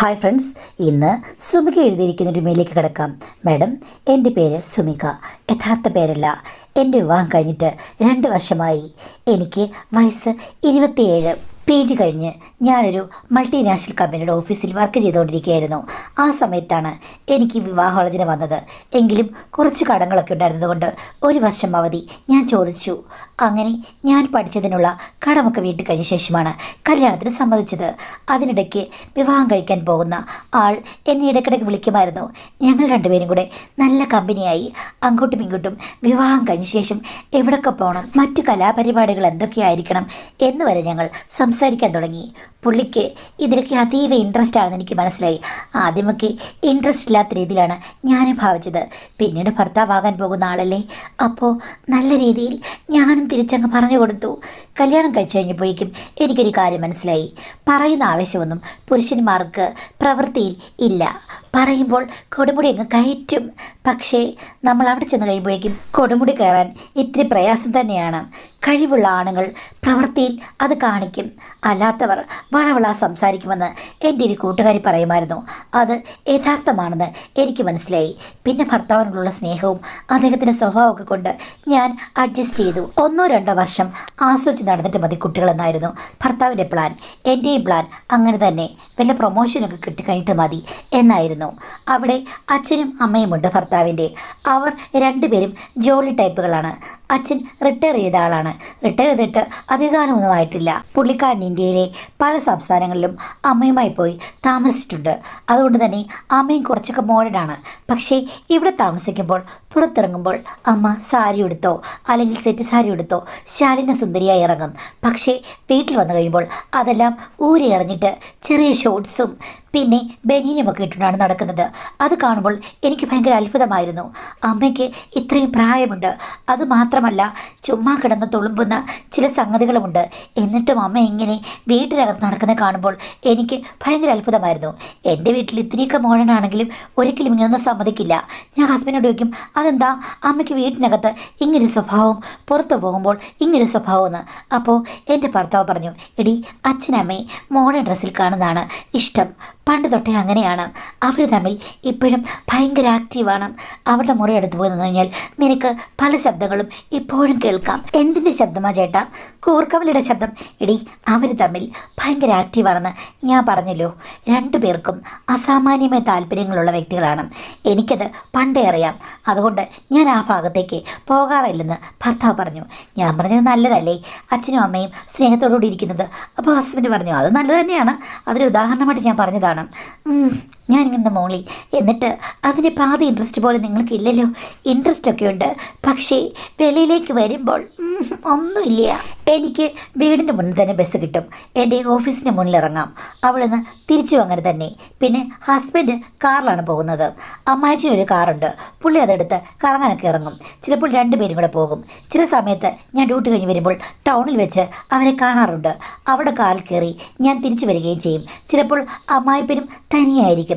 Hi friends, ഇന്ന് സുമിക എഴുതിയിരിക്കുന്ന ഒരു മെയിലേക്ക് കിടക്കാം. മാഡം, എൻ്റെ പേര് സുമിക, യഥാർത്ഥ പേരല്ല. എൻ്റെ വിവാഹം കഴിഞ്ഞിട്ട് 2 വർഷമായി. എനിക്ക് വയസ്സ് 27. PG കഴിഞ്ഞ് ഞാനൊരു മൾട്ടിനാഷണൽ കമ്പനിയുടെ ഓഫീസിൽ വർക്ക് ചെയ്തുകൊണ്ടിരിക്കുകയായിരുന്നു. ആ സമയത്താണ് എനിക്ക് വിവാഹാലോചന വന്നത്. എങ്കിലും കുറച്ച് കടങ്ങളൊക്കെ ഉണ്ടായിരുന്നതുകൊണ്ട് 1 വർഷം അവധി ഞാൻ ചോദിച്ചു. അങ്ങനെ ഞാൻ പഠിച്ചതിനുള്ള കടമൊക്കെ വീട്ടിൽ കഴിഞ്ഞ ശേഷമാണ് കല്യാണത്തിന് സമ്മതിച്ചത്. അതിനിടയ്ക്ക് വിവാഹം കഴിക്കാൻ പോകുന്ന ആൾ എന്നെ ഇടയ്ക്കിടയ്ക്ക് വിളിക്കുമായിരുന്നു. ഞങ്ങൾ രണ്ടുപേരും കൂടെ നല്ല കമ്പനിയായി. അങ്ങോട്ടും ഇങ്ങോട്ടും വിവാഹം കഴിഞ്ഞ ശേഷം എവിടൊക്കെ പോകണം, മറ്റു കലാപരിപാടികൾ എന്തൊക്കെയായിരിക്കണം എന്ന് വരെ ഞങ്ങൾ സംസാരിക്കാൻ തുടങ്ങി. പുള്ളിക്ക് ഇതിലൊക്കെ അതീവ ഇൻട്രസ്റ്റ് ആണെന്ന് എനിക്ക് മനസ്സിലായി. ആദ്യമൊക്കെ ഇൻട്രസ്റ്റ് ഇല്ലാത്ത രീതിയിലാണ് ഞാനും ഭാവിച്ചത്. പിന്നീട് ഭർത്താവാകാൻ പോകുന്ന ആളല്ലേ, അപ്പോൾ നല്ല രീതിയിൽ ഞാനും തിരിച്ചങ്ങ് പറഞ്ഞു കൊടുത്തു. കല്യാണം കഴിച്ചു കഴിഞ്ഞപ്പോഴേക്കും എനിക്കൊരു കാര്യം മനസ്സിലായി. പറയുന്ന ആവേശമൊന്നും പുരുഷന്മാർക്ക് പ്രവൃത്തിയിൽ ഇല്ല. പറയുമ്പോൾ കൊടുമുടി അങ്ങ് കയറ്റും. പക്ഷേ നമ്മൾ അവിടെ ചെന്ന് കഴിയുമ്പോഴേക്കും കൊടുമുടി കയറാൻ ഇത്തിരി പ്രയാസം തന്നെയാണ്. കഴിവുള്ള ആണുങ്ങൾ പ്രവൃത്തിയിൽ അത് കാണിക്കും, അല്ലാത്തവർ വളവള സംസാരിക്കുമെന്ന് എൻ്റെ ഒരു കൂട്ടുകാരി പറയുമായിരുന്നു. അത് യഥാർത്ഥമാണെന്ന് എനിക്ക് മനസ്സിലായി. പിന്നെ ഭർത്താവിനോടുള്ള സ്നേഹവും അദ്ദേഹത്തിൻ്റെ സ്വഭാവമൊക്കെ കൊണ്ട് ഞാൻ അഡ്ജസ്റ്റ് ചെയ്തു. 1-2 വർഷം ആസ്വദിച്ച് നടന്നിട്ട് മതി കുട്ടികളെന്നായിരുന്നു ഭർത്താവിൻ്റെ പ്ലാൻ. എൻ്റെയും പ്ലാൻ അങ്ങനെ തന്നെ. വല്ല പ്രൊമോഷനൊക്കെ കിട്ടിക്കഴിഞ്ഞിട്ട് മതി എന്നായിരുന്നു. അവിടെ അച്ഛനും അമ്മയുമുണ്ട് ഭർത്താവിൻ്റെ. അവർ രണ്ടുപേരും ജോലി ടൈപ്പുകളാണ്. അച്ഛൻ റിട്ടയർ ചെയ്ത ആളാണ്. റിട്ടയർ ചെയ്തിട്ട് അധികകാലമൊന്നും ആയിട്ടില്ല. പുള്ളിക്കാരൻ ഇന്ത്യയിലെ പല സംസ്ഥാനങ്ങളിലും അമ്മയുമായി പോയി താമസിച്ചിട്ടുണ്ട്. അതുകൊണ്ട് തന്നെ അമ്മയും കുറച്ചൊക്കെ മോഡേണാണ്. പക്ഷേ ഇവിടെ താമസിക്കുമ്പോൾ പുറത്തിറങ്ങുമ്പോൾ അമ്മ സാരി ഉടുത്തോ അല്ലെങ്കിൽ സെറ്റ് സാരി ഉടുത്തോ ശാലിന സുന്ദരിയായി ഇറങ്ങും. പക്ഷേ വീട്ടിൽ വന്നു കഴിയുമ്പോൾ അതെല്ലാം ഊരി എറിഞ്ഞിട്ട് ചെറിയ ഷോർട്ട്സും പിന്നെ ബനിയനുമൊക്കെ ഇട്ടുകൊണ്ടാണ് നടക്കുന്നത്. അത് കാണുമ്പോൾ എനിക്ക് ഭയങ്കര അത്ഭുതമായിരുന്നു. അമ്മയ്ക്ക് ഇത്രയും പ്രായമുണ്ട്. അതുമാത്രമല്ല, ചുമ്മാ കിടന്ന് തുളുമ്പുന്ന ചില സംഗതികളുമുണ്ട്. എന്നിട്ടും അമ്മ ഇങ്ങനെ വീട്ടിനകത്ത് നടക്കുന്നത് കാണുമ്പോൾ എനിക്ക് ഭയങ്കര അത്ഭുതമായിരുന്നു. എൻ്റെ വീട്ടിൽ ഇത്തിരിയൊക്കെ മോഡേണാണെങ്കിലും ഒരിക്കലും ഇങ്ങനെയൊന്നും സമ്മതിക്കില്ല. ഞാൻ ഹസ്ബൻഡിനോട് ചോദിക്കും, അതെന്താ അമ്മയ്ക്ക് വീട്ടിനകത്ത് ഇങ്ങനൊരു സ്വഭാവം, പുറത്തു പോകുമ്പോൾ ഇങ്ങനൊരു സ്വഭാവമെന്ന്. അപ്പോൾ എൻ്റെ ഭർത്താവ് പറഞ്ഞു, എടി, അച്ഛനമ്മയെ മോഡേൺ ഡ്രസ്സിൽ കാണുന്നതാണ് ഇഷ്ടം. പണ്ട് തൊട്ടേ അങ്ങനെയാണ്. അവർ തമ്മിൽ ഇപ്പോഴും ഭയങ്കര ആക്റ്റീവാണ്. അവരുടെ മുറി അടുത്ത് പോയി നിന്ന് കഴിഞ്ഞാൽ നിനക്ക് പല ശബ്ദങ്ങളും ഇപ്പോഴും കേൾക്കാം. എന്തിൻ്റെ ശബ്ദമാ ചേട്ടാ? കൂർക്കവലിയുടെ ശബ്ദം. എടി, അവർ തമ്മിൽ ഭയങ്കര ആക്റ്റീവാണെന്ന് ഞാൻ പറഞ്ഞല്ലോ. 2 പേർക്കും അസാമാന്യമായ താല്പര്യങ്ങളുള്ള വ്യക്തികളാണ്. എനിക്കത് പണ്ടേ അറിയാം. അതുകൊണ്ട് ഞാൻ ആ ഭാഗത്തേക്ക് പോകാറില്ലെന്ന് ഭർത്താവ് പറഞ്ഞു. ഞാൻ പറഞ്ഞത് നല്ലതല്ലേ, അച്ഛനും അമ്മയും സ്നേഹത്തോടുകൂടി ഇരിക്കുന്നത്. അപ്പോൾ ഹസ്ബൻഡ് പറഞ്ഞു, അത് നല്ലത് തന്നെയാണ്. അതൊരു ഉദാഹരണമായിട്ട് ഞാൻ പറഞ്ഞതാണ്. ഞാനിങ്ങനെ മോളി, എന്നിട്ട് അതിന് പാതി ഇൻട്രസ്റ്റ് പോലെ നിങ്ങൾക്കില്ലല്ലോ. ഇൻട്രസ്റ്റൊക്കെ ഉണ്ട്, പക്ഷേ വെളിയിലേക്ക് വരുമ്പോൾ ഒന്നുമില്ല. എനിക്ക് വീടിൻ്റെ മുന്നിൽ തന്നെ ബസ് കിട്ടും. എൻ്റെ ഓഫീസിൻ്റെ മുന്നിൽ ഇറങ്ങാം. അവിടെ നിന്ന് തിരിച്ചു അങ്ങനെ തന്നെ. പിന്നെ ഹസ്ബൻഡ് കാറിലാണ് പോകുന്നത്. അമ്മായിച്ചിനൊരു കാറുണ്ട്. പുള്ളി അതെടുത്ത് കറങ്ങാനൊക്കെ ഇറങ്ങും. ചിലപ്പോൾ 2 പേരും കൂടെ പോകും. ചില സമയത്ത് ഞാൻ ഡ്യൂട്ടി കഴിഞ്ഞ് വരുമ്പോൾ ടൗണിൽ വെച്ച് അവരെ കാണാറുണ്ട്. അവിടെ കാറിൽ കയറി ഞാൻ തിരിച്ചു വരികയും ചെയ്യും. ചിലപ്പോൾ അമ്മായിപ്പനും തനിയായിരിക്കും.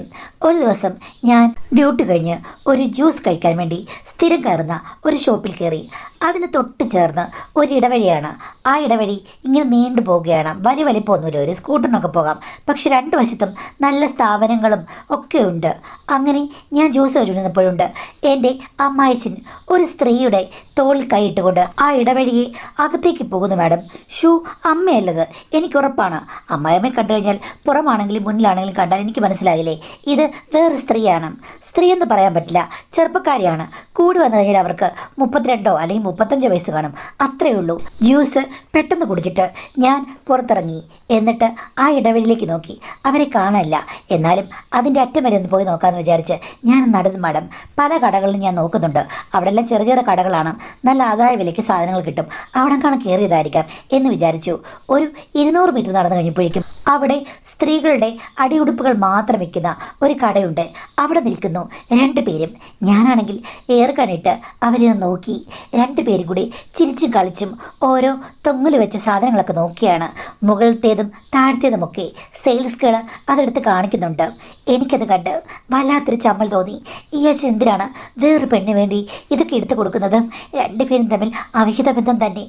ഒരു ദിവസം ഞാൻ ഡ്യൂട്ടി കഴിഞ്ഞ് ഒരു ജ്യൂസ് കഴിക്കാൻ വേണ്ടി സ്ഥിരം കയറുന്ന ഒരു ഷോപ്പിൽ കയറി. അതിന് തൊട്ട് ചേർന്ന് ഒരു ഇടവഴിയാണ്. ആ ഇടവഴി ഇങ്ങനെ നീണ്ടു പോവുകയാണ്. വലിയ വലിപ്പമൊന്നുമില്ല, ഒരു സ്കൂട്ടറിനൊക്കെ പോകാം. പക്ഷെ 2 വശത്തും നല്ല സ്ഥാപനങ്ങളും ഒക്കെ ഉണ്ട്. അങ്ങനെ ഞാൻ ജ്യൂസ് കഴിച്ചിരുന്നപ്പോഴുണ്ട് എൻ്റെ അമ്മായിച്ചൻ ഒരു സ്ത്രീയുടെ തോളിൽ കൈയിട്ടുകൊണ്ട് ആ ഇടവഴിയെ അകത്തേക്ക് പോകുന്നു. Madam, shoe അമ്മയല്ലത്, എനിക്കുറപ്പാണ്. അമ്മായിയമ്മയെ കണ്ടു കഴിഞ്ഞാൽ പുറമാണെങ്കിലും മുന്നിലാണെങ്കിലും കണ്ടാൽ എനിക്ക് മനസ്സിലാകില്ലേ, ഇത് വേറെ സ്ത്രീയാണ്. സ്ത്രീ എന്ന് പറയാൻ പറ്റില്ല, ചെറുപ്പക്കാരിയാണ്. കൂടി വന്നു കഴിഞ്ഞാൽ അവർക്ക് 32 അല്ലെങ്കിൽ 35 വയസ്സ് കാണും, അത്രയേ ഉള്ളൂ. ജ്യൂസ് പെട്ടെന്ന് കുടിച്ചിട്ട് ഞാൻ പുറത്തിറങ്ങി. എന്നിട്ട് ആ ഇടവഴിയിലേക്ക് നോക്കി. അവരെ കാണാനില്ല. എന്നാലും അതിൻ്റെ അറ്റം വരെ ഒന്ന് പോയി നോക്കാമെന്ന് വിചാരിച്ച് ഞാൻ നടന്നു. മാഡം, പല കടകളിലും ഞാൻ നോക്കുന്നുണ്ട്. അവിടെ എല്ലാം ചെറിയ ചെറിയ കടകളാണ്. നല്ല ആദായ വിലയ്ക്ക് സാധനങ്ങൾ കിട്ടും. അവിടെ കാണാൻ കയറിയതായിരിക്കാം എന്ന് വിചാരിച്ചു. ഒരു 200 മീറ്റർ നടന്നു കഴിഞ്ഞപ്പോഴേക്കും അവിടെ സ്ത്രീകളുടെ അടിയുടുപ്പുകൾ മാത്രം വിൽക്കുന്ന ഒരു കടയുണ്ട്. അവിടെ നിൽക്കുന്നു രണ്ടുപേരും. ഞാനാണെങ്കിൽ ഏറുകണിട്ട് അവരെ നോക്കി. രണ്ടുപേരും കൂടി ചിരിച്ചും കളിച്ചും ഓരോ തൊങ്ങൽ വെച്ച സാധനങ്ങളൊക്കെ നോക്കിയാണ്. മുകളിലത്തേതും താഴത്തേതുമൊക്കെ സെയിൽസ് ഗേൾ അതെടുത്ത് കാണിക്കുന്നുണ്ട്. എനിക്കത് കണ്ട് വല്ലാത്തൊരു ചമ്മൽ തോന്നി. ഈ അച്ഛൻ എന്തിനാണ് വേറൊരു പെണ്ണിന് വേണ്ടി ഇതൊക്കെ എടുത്തു കൊടുക്കുന്നത്? രണ്ടുപേരും തമ്മിൽ അവിഹിത ബന്ധം തന്നെ.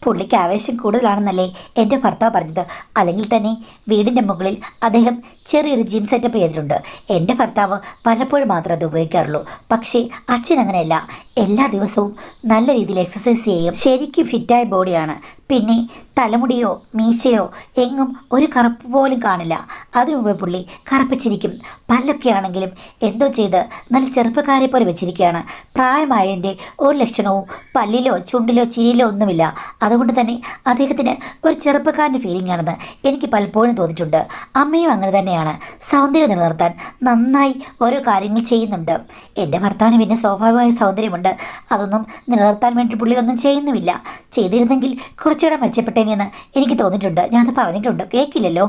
പുള്ളിക്ക് ആവേശം കൂടുതലാണെന്നല്ലേ എൻ്റെ ഭർത്താവ് പറഞ്ഞത്. അല്ലെങ്കിൽ തന്നെ വീടിൻ്റെ മുകളിൽ അദ്ദേഹം ചെറിയൊരു ജിം സെറ്റപ്പ് ചെയ്തിട്ടുണ്ട്. എൻ്റെ ഭർത്താവ് പലപ്പോഴും മാത്രമേ അത് ഉപയോഗിക്കാറുള്ളൂ. പക്ഷേ അച്ഛൻ അങ്ങനെയല്ല. എല്ലാ ദിവസവും നല്ല രീതിയിൽ എക്സസൈസ് ചെയ്യും. ശരിക്കും ഫിറ്റായ ബോഡിയാണ്. പിന്നെ തലമുടിയോ മീശയോ എങ്ങും ഒരു കറുപ്പ് പോലും കാണില്ല. അതിനു മുമ്പ് പുള്ളി കറുപ്പിച്ചിരിക്കും. പല്ലൊക്കെ ആണെങ്കിലും എന്തോ ചെയ്ത് നല്ല ചെറുപ്പക്കാരെ പോലെ വെച്ചിരിക്കുകയാണ്. പ്രായമായതിൻ്റെ ഒരു ലക്ഷണവും പല്ലിലോ ചുണ്ടിലോ ചിരിയിലോ ഒന്നുമില്ല. അതുകൊണ്ട് തന്നെ അദ്ദേഹത്തിന് ഒരു ചെറുപ്പക്കാരൻ്റെ ഫീലിംഗ് ആണെന്ന് എനിക്ക് പലപ്പോഴും തോന്നിയിട്ടുണ്ട്. അമ്മയും അങ്ങനെ തന്നെയാണ്. സൗന്ദര്യം നിലനിർത്താൻ നന്നായി ഓരോ കാര്യങ്ങൾ ചെയ്യുന്നുണ്ട്. എൻ്റെ ഭർത്താവിന് പിന്നെ സ്വാഭാവികമായ സൗന്ദര്യമുണ്ട്. അതൊന്നും നിലനിർത്താൻ വേണ്ടി പുള്ളി ഒന്നും ചെയ്യുന്നുമില്ല. ചെയ്തിരുന്നെങ്കിൽ കുറച്ചുകൂടെ മെച്ചപ്പെട്ടേനെന്ന് എനിക്ക് തോന്നിയിട്ടുണ്ട്. ഞാനത് പറഞ്ഞിട്ടുണ്ട്. കേൾക്കില്ലല്ലോ.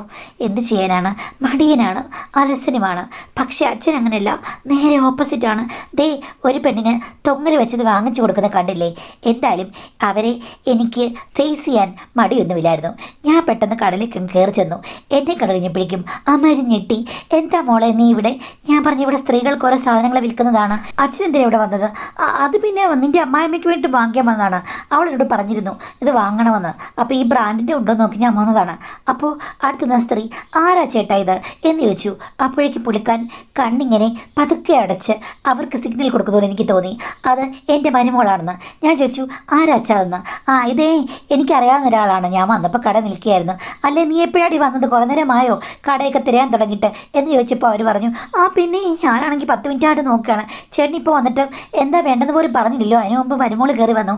എന്ത് ചെയ്യാനാണ്? മടിയനാണ്, അലസനുമാണ്. പക്ഷേ അച്ഛൻ അങ്ങനെയല്ല, നേരെ ഓപ്പോസിറ്റാണ്. ദേ ഒരു പെണ്ണിന് തൊങ്ങൽ വെച്ചത് വാങ്ങിച്ചു കൊടുക്കുന്നത് കണ്ടില്ലേ? എന്തായാലും അവരെ എനിക്ക് ഫേസ് ചെയ്യാൻ മടിയൊന്നുമില്ലായിരുന്നു. ഞാൻ പെട്ടെന്ന് കടലേക്ക് കയറി ചെന്നു. എന്നെ കട കഴിഞ്ഞപ്പോഴേക്കും അമ്മര് ഞെട്ടി. എന്താ മോളെ നീ ഇവിടെ? ഞാൻ പറഞ്ഞു ഇവിടെ സ്ത്രീകൾക്ക് ഓരോ സാധനങ്ങൾ വിൽക്കുന്നതാണ്. അച്ഛൻ എന്തിനാ ഇവിടെ വന്നത്? അത് പിന്നെ നിൻ്റെ അമ്മായിമ്മയ്ക്ക് വേണ്ടി വാങ്ങിക്കാൻ വന്നതാണ്. അവളോട് പറഞ്ഞിരുന്നു ഇത് വാങ്ങണമെന്ന്. അപ്പോൾ ഈ ബ്രാൻഡിൻ്റെ ഉണ്ടോ നോക്കി ഞാൻ വന്നതാണ്. അപ്പോൾ അടുത്തുനിന്ന സ്ത്രീ ആരാ ചേട്ടാ ഇത് എന്ന് ചോദിച്ചു. അപ്പോഴേക്ക് പുള്ളിക്കാൻ കണ്ണിങ്ങനെ പതുക്കെ അടച്ച് അവർക്ക് സിഗ്നൽ കൊടുക്കുന്നതുകൊണ്ട് എനിക്ക് തോന്നി അത് എൻ്റെ മരുമോളാണെന്ന്. ഞാൻ ചോദിച്ചു ആരാച്ചാന്ന്. ഇതേ എനിക്കറിയാവുന്ന ഒരാളാണ്. ഞാൻ വന്നപ്പോൾ കട നിൽക്കുകയായിരുന്നു. അല്ലേ നീ എപ്പോഴാടി വന്നത്? കുറേ നേരമായോ കടയൊക്കെ തിരയാൻ തുടങ്ങിയിട്ട് എന്ന് ചോദിച്ചപ്പോൾ അവർ പറഞ്ഞു പിന്നെ ഞാനാണെങ്കിൽ 10 മിനിറ്റായിട്ട് നോക്കുകയാണ്. ചേട്ടൻ ഇപ്പോൾ വന്നിട്ട് എന്താ വേണ്ടെന്ന് പോലും പറഞ്ഞില്ലല്ലോ. അതിന് മുമ്പ് മരുമോൾ കയറി വന്നു.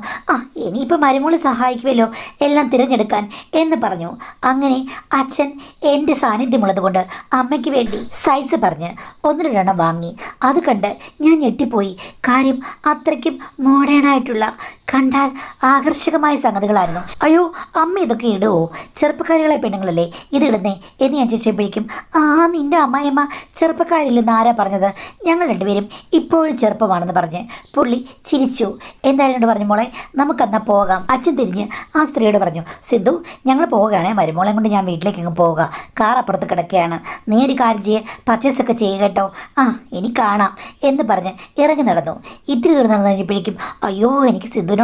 ഇനിയിപ്പോൾ മരുമോൾ സഹായിക്കുമല്ലോ എല്ലാം തിരഞ്ഞെടുക്കാൻ എന്ന് പറഞ്ഞു. അങ്ങനെ അച്ഛൻ എൻ്റെ സാന്നിധ്യമുള്ളത് കൊണ്ട് അമ്മയ്ക്ക് വേണ്ടി സൈസ് പറഞ്ഞ് 1-2 വാങ്ങി. അത് കണ്ട് ഞാൻ ഞെട്ടിപ്പോയി. കാര്യം അത്രയ്ക്കും മോഡേണായിട്ടുള്ള കണ്ടാൽ ആകർഷകമായ സംഗതികളായിരുന്നു. അയ്യോ അമ്മ ഇതൊക്കെ ഇടുമോ? ചെറുപ്പക്കാരികളെ പെണ്ണുങ്ങളല്ലേ ഇതിടുന്നേ എന്ന് ഞാൻ ചോദിച്ചപ്പോഴേക്കും നിൻ്റെ അമ്മായിയമ്മ ചെറുപ്പക്കാരില്ലെന്ന് ആരാ പറഞ്ഞത്? ഞങ്ങൾ രണ്ടുപേരും ഇപ്പോഴും ചെറുപ്പമാണെന്ന് പറഞ്ഞ് പുള്ളി ചിരിച്ചു. എന്തായാലും പറഞ്ഞു മോളെ നമുക്കെന്നാൽ പോകാം. അച്ഛൻ തിരിഞ്ഞ് ആ സ്ത്രീയോട് പറഞ്ഞു സിദ്ധു ഞങ്ങൾ പോവുകയാണേ, മരുമോളെ കൊണ്ട് ഞാൻ വീട്ടിലേക്ക് അങ്ങ് പോവുക. കാർ അപ്പുറത്ത് കിടക്കുകയാണ്. നീ ഒരു കാര്യം ചെയ്യേ, പർച്ചേസൊക്കെ ചെയ്യുക കേട്ടോ. ഇനി കാണാം എന്ന് പറഞ്ഞ് ഇറങ്ങി നടന്നു. ഇത്തിരി ദൂരം നടന്നു കഴിഞ്ഞപ്പോഴേക്കും അയ്യോ എനിക്ക് സിദ്ധുവിനോട്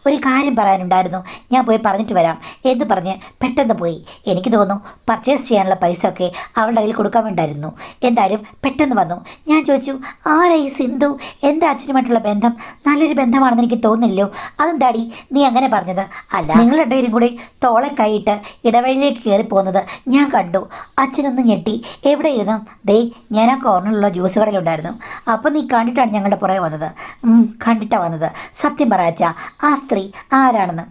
ഒരു കാര്യം പറയാനുണ്ടായിരുന്നു, ഞാൻ പോയി പറഞ്ഞിട്ട് വരാം എന്ന് പറഞ്ഞ് പെട്ടെന്ന് പോയി. എനിക്ക് തോന്നുന്നു പർച്ചേസ് ചെയ്യാനുള്ള പൈസ ഒക്കെ അവളുടെ കയ്യിൽ കൊടുക്കാൻ വേണ്ടായിരുന്നു. എന്തായാലും പെട്ടെന്ന് വന്നു. ഞാൻ ചോദിച്ചു ആരാ ഈ സിന്ധു? എൻ്റെ അച്ഛനുമായിട്ടുള്ള ബന്ധം നല്ലൊരു ബന്ധമാണെന്ന് എനിക്ക് തോന്നില്ലല്ലോ. അതെന്താടി നീ അങ്ങനെ പറഞ്ഞത്? അല്ല നിങ്ങൾ രണ്ടുപേരും കൂടി തോളെ കൈയിട്ട് ഇടവഴിയിലേക്ക് കയറി പോകുന്നത് ഞാൻ കണ്ടു. അച്ഛനൊന്ന് ഞെട്ടി. എവിടെ ഇരുന്നു? ദേ ഞാൻ ആ കോർണറിലുള്ള ജ്യൂസ് കടയിലുണ്ടായിരുന്നു. അപ്പോൾ നീ കണ്ടിട്ടാണ് ഞങ്ങളുടെ പുറകെ വന്നത്? കണ്ടിട്ടാണ് വന്നത്. സത്യം പറയാച്ചാ ആ സ്ത്രീ ആരാണെന്ന്?